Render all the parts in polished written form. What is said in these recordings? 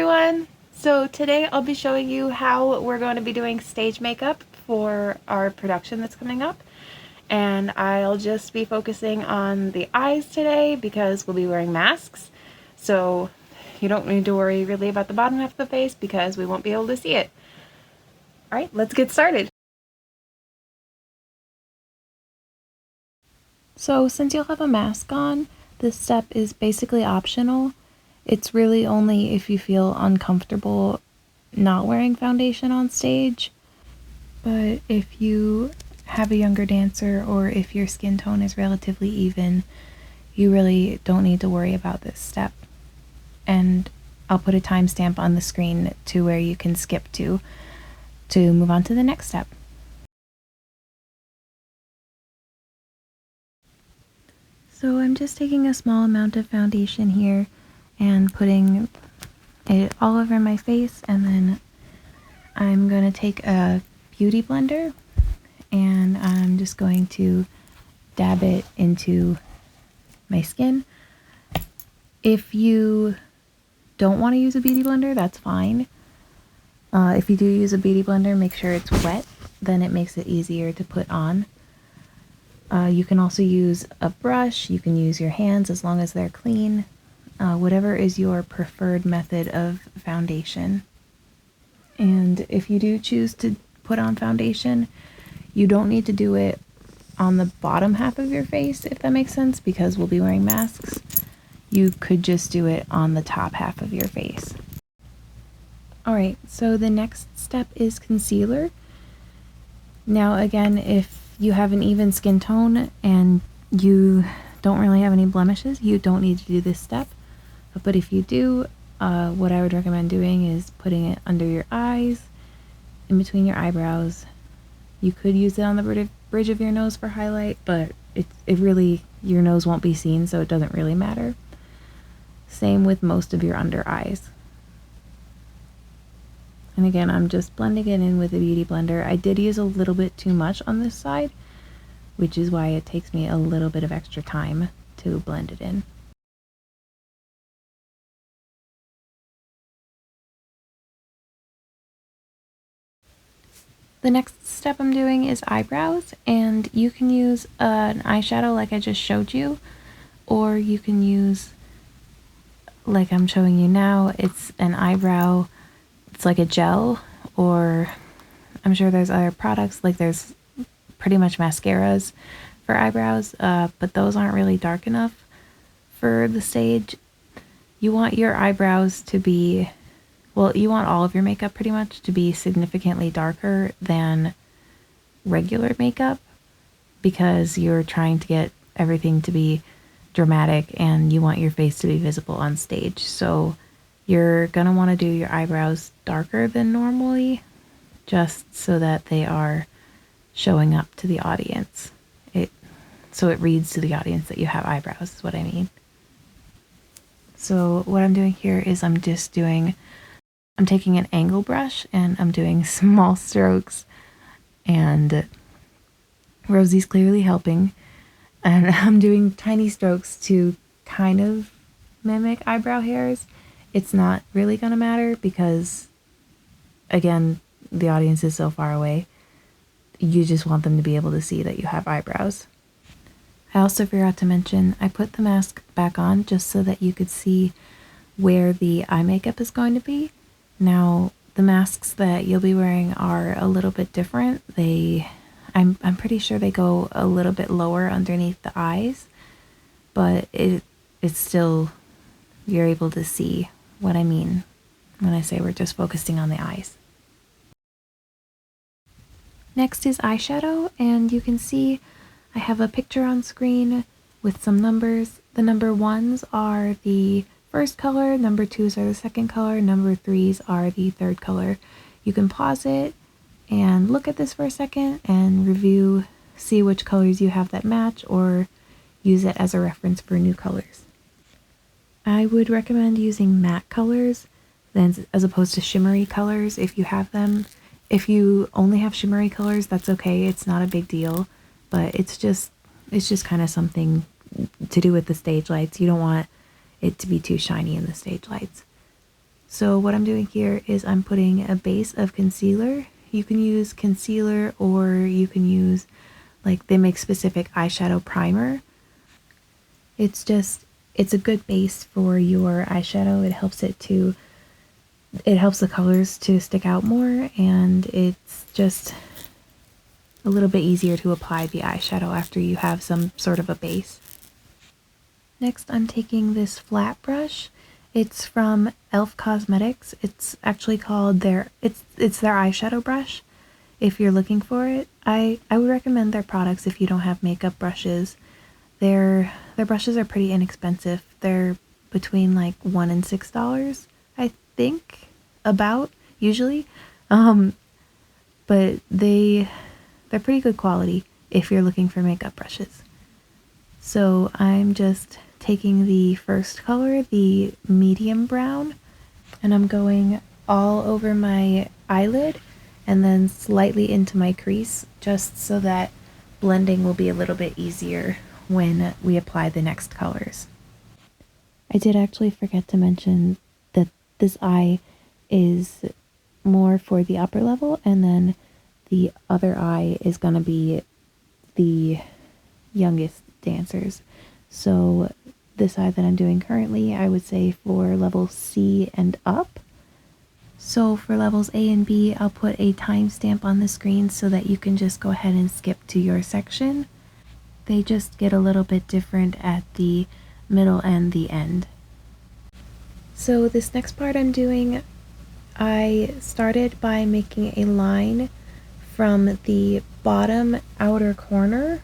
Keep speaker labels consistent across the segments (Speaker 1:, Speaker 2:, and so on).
Speaker 1: everyone! So today I'll be showing you how we're going to be doing stage makeup for our production that's coming up. And I'll just be focusing on the eyes today because we'll be wearing masks. So you don't need to worry really about the bottom half of the face because we won't be able to see it. Alright, let's get started! So since you'll have a mask on, this step is basically optional. It's really only if you feel uncomfortable not wearing foundation on stage. But if you have a younger dancer or if your skin tone is relatively even, you really don't need to worry about this step. And I'll put a timestamp on the screen to where you can skip to move on to the next step. So I'm just taking a small amount of foundation here and putting it all over my face, and then I'm going to take a beauty blender and I'm just going to dab it into my skin. If you don't want to use a beauty blender, that's fine. If you do use a beauty blender, make sure it's wet, then it makes it easier to put on. You can also use a brush, you can use your hands as long as they're clean. Whatever is your preferred method of foundation. And if you do choose to put on foundation, you don't need to do it on the bottom half of your face, if that makes sense, because we'll be wearing masks. You could just do it on the top half of your face. Alright, so the next step is concealer. Now again, if you have an even skin tone and you don't really have any blemishes, you don't need to do this step. But if you do, what I would recommend doing is putting it under your eyes, in between your eyebrows. You could use it on the bridge of your nose for highlight, but it really, your nose won't be seen, so it doesn't really matter. Same with most of your under eyes. And again, I'm just blending it in with a beauty blender. I did use a little bit too much on this side, which is why it takes me a little bit of extra time to blend it in. The next step I'm doing is eyebrows, and you can use an eyeshadow like I just showed you, or you can use, like I'm showing you now, it's an eyebrow, it's like a gel, or I'm sure there's other products, like there's pretty much mascaras for eyebrows, but those aren't really dark enough for the stage. You want your eyebrows to be, well, you want all of your makeup pretty much to be significantly darker than regular makeup because you're trying to get everything to be dramatic and you want your face to be visible on stage. So you're gonna want to do your eyebrows darker than normally just so that they are showing up to the audience. So it reads to the audience that you have eyebrows, is what I mean. So what I'm doing here is I'm taking an angle brush and I'm doing small strokes, and Rosie's clearly helping, and I'm doing tiny strokes to kind of mimic eyebrow hairs. It's not really gonna matter because, again, the audience is so far away. You just want them to be able to see that you have eyebrows. I also forgot to mention, I put the mask back on just so that you could see where the eye makeup is going to be. Now, the masks that you'll be wearing are a little bit different. I'm pretty sure they go a little bit lower underneath the eyes, but it's still, you're able to see what I mean when I say we're just focusing on the eyes. Next is eyeshadow, and you can see I have a picture on screen with some numbers. The number 1s are the first color, number 2s are the second color, number 3s are the third color. You can pause it and look at this for a second and review, see which colors you have that match, or use it as a reference for new colors. I would recommend using matte colors as opposed to shimmery colors if you have them. If you only have shimmery colors, that's okay, it's not a big deal, but it's just kind of something to do with the stage lights. You don't want it to be too shiny in the stage lights. So what I'm doing here is I'm putting a base of concealer. You can use concealer or you can use, like, they make specific eyeshadow primer. It's a good base for your eyeshadow. It helps the colors to stick out more, and it's just a little bit easier to apply the eyeshadow after you have some sort of a base. Next, I'm taking this flat brush. It's from e.l.f. Cosmetics. It's actually called it's their eyeshadow brush. If you're looking for it, I would recommend their products if you don't have makeup brushes. Their brushes are pretty inexpensive. They're between like $1 and $6, I think, about usually. But they're pretty good quality if you're looking for makeup brushes. So I'm just taking the first color, the medium brown, and I'm going all over my eyelid and then slightly into my crease, just so that blending will be a little bit easier when we apply the next colors. I did actually forget to mention that this eye is more for the upper level, and then the other eye is going to be the youngest dancers. So this eye that I'm doing currently, I would say for level C and up. So for levels A and B, I'll put a timestamp on the screen so that you can just go ahead and skip to your section. They just get a little bit different at the middle and the end. So this next part I'm doing, I started by making a line from the bottom outer corner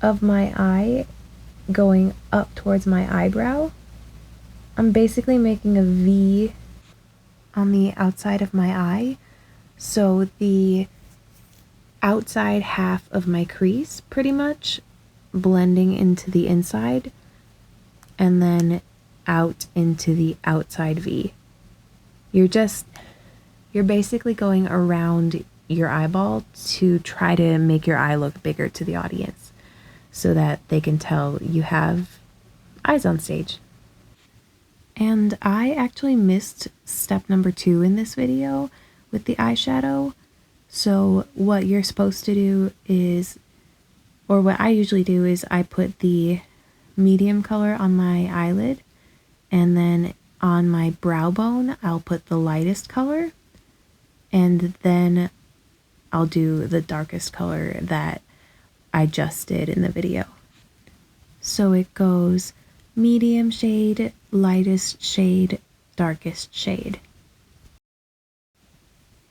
Speaker 1: of my eye going up towards my eyebrow. I'm basically making a V on the outside of my eye, so the outside half of my crease pretty much blending into the inside and then out into the outside V. You're basically going around your eyeball to try to make your eye look bigger to the audience so that they can tell you have eyes on stage. And I actually missed step number 2 in this video with the eyeshadow. So what you're supposed to do is, or what I usually do is, I put the medium color on my eyelid, and then on my brow bone I'll put the lightest color, and then I'll do the darkest color that I just did in the video. So it goes medium shade, lightest shade, darkest shade.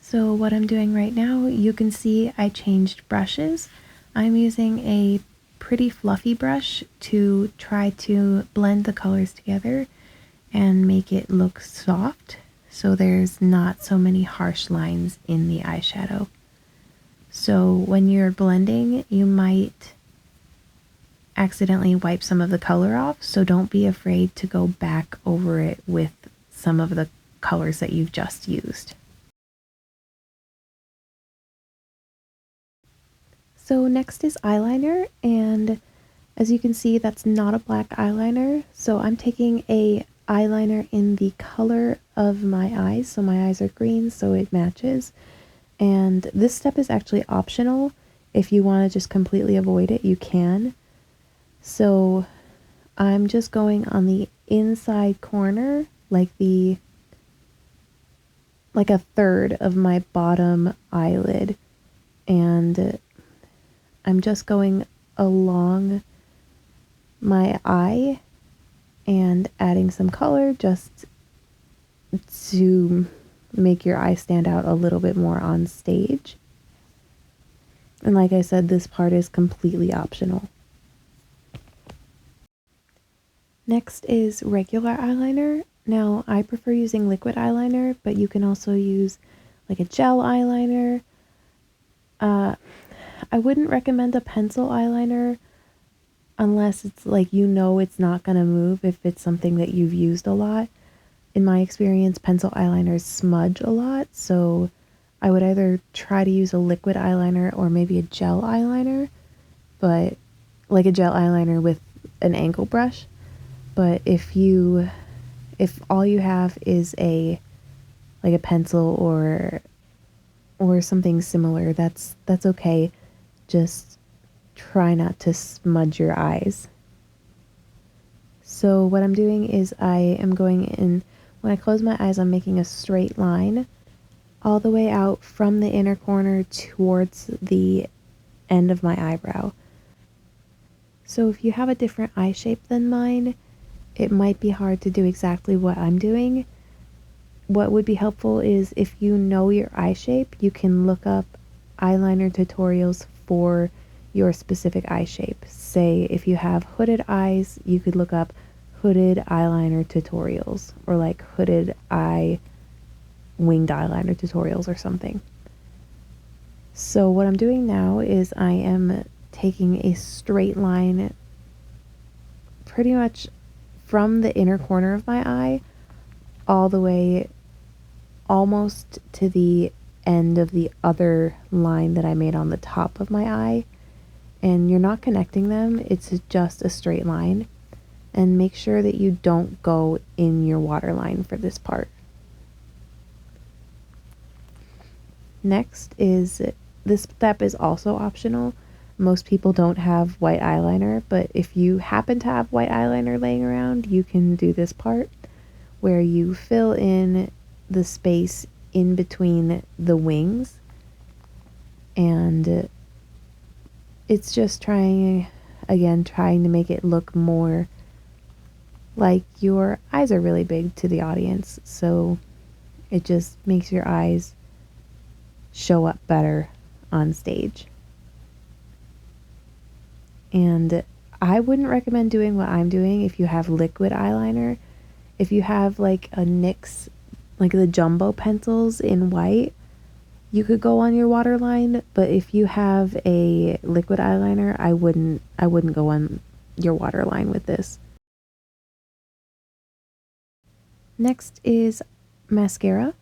Speaker 1: So what I'm doing right now, you can see I changed brushes. I'm using a pretty fluffy brush to try to blend the colors together and make it look soft, so there's not so many harsh lines in the eyeshadow. So when you're blending, you might accidentally wipe some of the color off, so don't be afraid to go back over it with some of the colors that you've just used. So next is eyeliner, and as you can see, that's not a black eyeliner, so I'm taking a eyeliner in the color of my eyes, so my eyes are green, so it matches. And this step is actually optional. If you want to just completely avoid it, you can. So I'm just going on the inside corner, like a third of my bottom eyelid, and I'm just going along my eye and adding some color just to make your eye stand out a little bit more on stage. And like I said, this part is completely optional. Next is regular eyeliner. Now, I prefer using liquid eyeliner, but you can also use like a gel eyeliner. I wouldn't recommend a pencil eyeliner unless it's like, it's not going to move if it's something that you've used a lot. In my experience, pencil eyeliners smudge a lot, so I would either try to use a liquid eyeliner or maybe a gel eyeliner, but like a gel eyeliner with an angle brush. But if you if all you have is a pencil or something similar, that's okay. Just try not to smudge your eyes. So what I'm doing is I am going in, when I close my eyes, I'm making a straight line all the way out from the inner corner towards the end of my eyebrow. So if you have a different eye shape than mine, it might be hard to do exactly what I'm doing. What would be helpful is if you know your eye shape, you can look up eyeliner tutorials for your specific eye shape. Say if you have hooded eyes, you could look up hooded eyeliner tutorials, or like hooded eye winged eyeliner tutorials or something. So what I'm doing now is I am taking a straight line pretty much from the inner corner of my eye all the way almost to the end of the other line that I made on the top of my eye. And you're not connecting them, it's just a straight line. And make sure that you don't go in your waterline for this part. Next is, this step is also optional. Most people don't have white eyeliner, but if you happen to have white eyeliner laying around, you can do this part where you fill in the space in between the wings, and it's just trying to make it look more like your eyes are really big to the audience, so it just makes your eyes show up better on stage. And I wouldn't recommend doing what I'm doing if you have liquid eyeliner. If you have like a NYX, like the jumbo pencils in white, you could go on your waterline, but if you have a liquid eyeliner, I wouldn't go on your waterline with this. Next is mascara.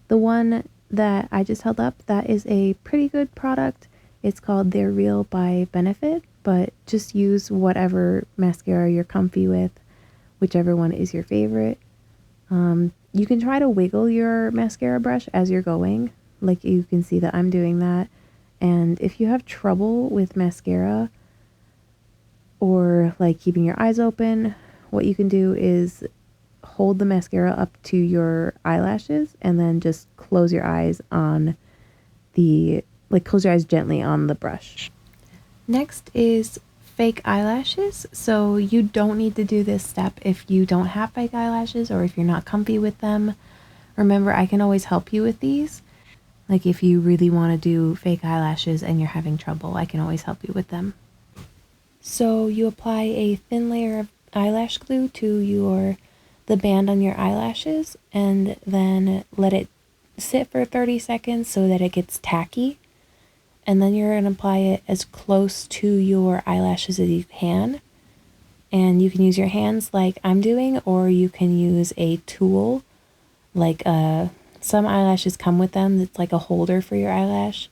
Speaker 1: The one that I just held up, that is a pretty good product. It's called They're Real by Benefit, but just use whatever mascara you're comfy with, whichever one is your favorite. You can try to wiggle your mascara brush as you're going, like you can see that I'm doing that. And if you have trouble with mascara or like keeping your eyes open, what you can do is hold the mascara up to your eyelashes and then just close your eyes close your eyes gently on the brush. Next is fake eyelashes. So you don't need to do this step if you don't have fake eyelashes or if you're not comfy with them. Remember, I can always help you with these. Like if you really want to do fake eyelashes and you're having trouble, I can always help you with them. So you apply a thin layer of eyelash glue to the band on your eyelashes, and then let it sit for 30 seconds so that it gets tacky. And then you're going to apply it as close to your eyelashes as you can. And you can use your hands like I'm doing, or you can use a tool. Like some eyelashes come with them. It's like a holder for your eyelash.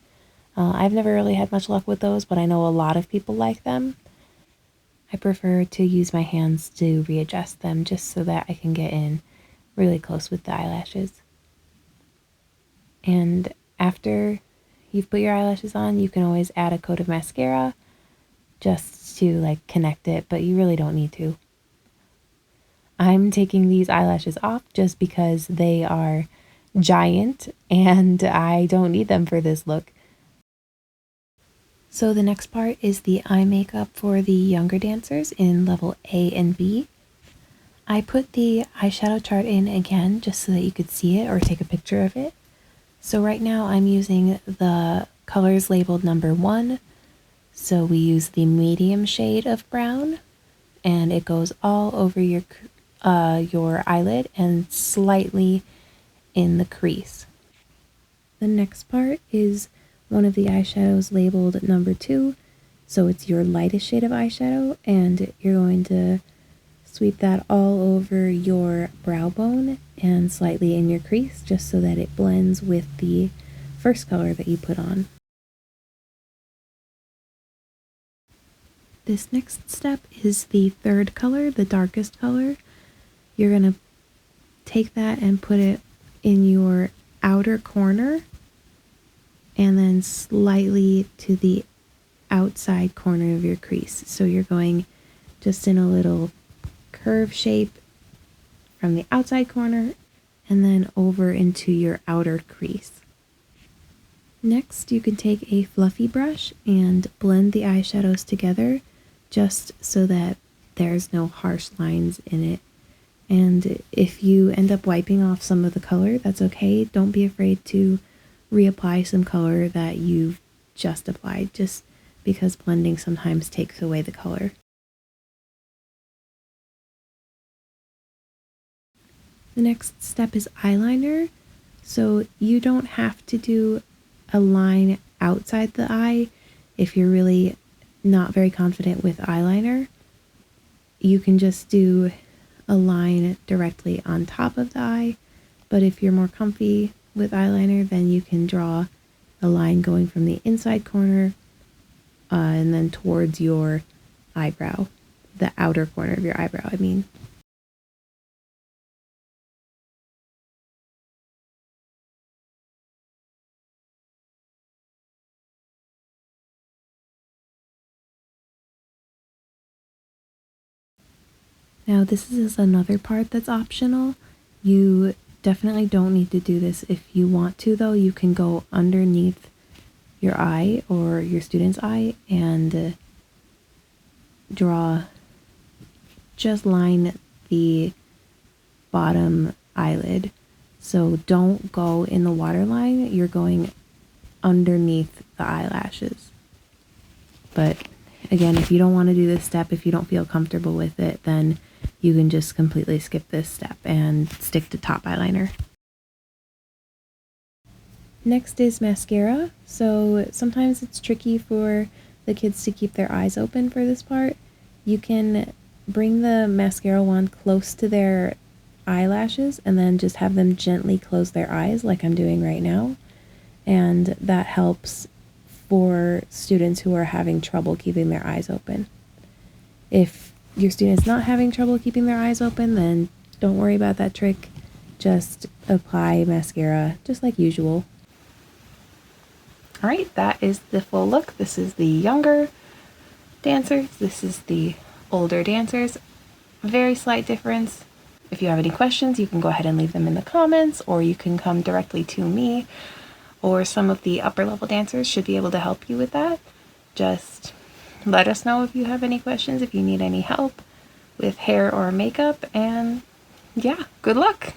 Speaker 1: I've never really had much luck with those, but I know a lot of people like them. I prefer to use my hands to readjust them just so that I can get in really close with the eyelashes. And after you've put your eyelashes on, you can always add a coat of mascara just to like connect it, but you really don't need to. I'm taking these eyelashes off just because they are giant and I don't need them for this look. So the next part is the eye makeup for the younger dancers in level A and B. I put the eyeshadow chart in again just so that you could see it or take a picture of it. So right now I'm using the colors labeled number 1. So we use the medium shade of brown, and it goes all over your eyelid and slightly in the crease. The next part is one of the eyeshadows labeled number 2. So it's your lightest shade of eyeshadow, and you're going to sweep that all over your brow bone and slightly in your crease just so that it blends with the first color that you put on. This next step is the third color, the darkest color. You're going to take that and put it in your outer corner and then slightly to the outside corner of your crease. So you're going just in a little curve shape from the outside corner and then over into your outer crease. Next, you can take a fluffy brush and blend the eyeshadows together just so that there's no harsh lines in it. And if you end up wiping off some of the color, that's okay. Don't be afraid to reapply some color that you've just applied, just because blending sometimes takes away the color. The next step is eyeliner. So you don't have to do a line outside the eye if you're really not very confident with eyeliner. You can just do a line directly on top of the eye, but if you're more comfy with eyeliner, then you can draw a line going from the inside corner and then towards your eyebrow, the outer corner of your eyebrow, I mean. Now this is another part that's optional. You definitely don't need to do this. If you want to though, you can go underneath your eye or your student's eye and just line the bottom eyelid. So don't go in the waterline, you're going underneath the eyelashes. But again, if you don't want to do this step, if you don't feel comfortable with it, then you can just completely skip this step and stick to top eyeliner. Next is mascara. So sometimes it's tricky for the kids to keep their eyes open for this part. You can bring the mascara wand close to their eyelashes and then just have them gently close their eyes like I'm doing right now. And that helps for students who are having trouble keeping their eyes open. If your student's not having trouble keeping their eyes open, then don't worry about that trick. Just apply mascara just like usual. All right, that is the full look. This is the younger dancers. This is the older dancers. Very slight difference. If you have any questions, you can go ahead and leave them in the comments, or you can come directly to me, or some of the upper level dancers should be able to help you with that. Just let us know if you have any questions, if you need any help with hair or makeup, and yeah, good luck.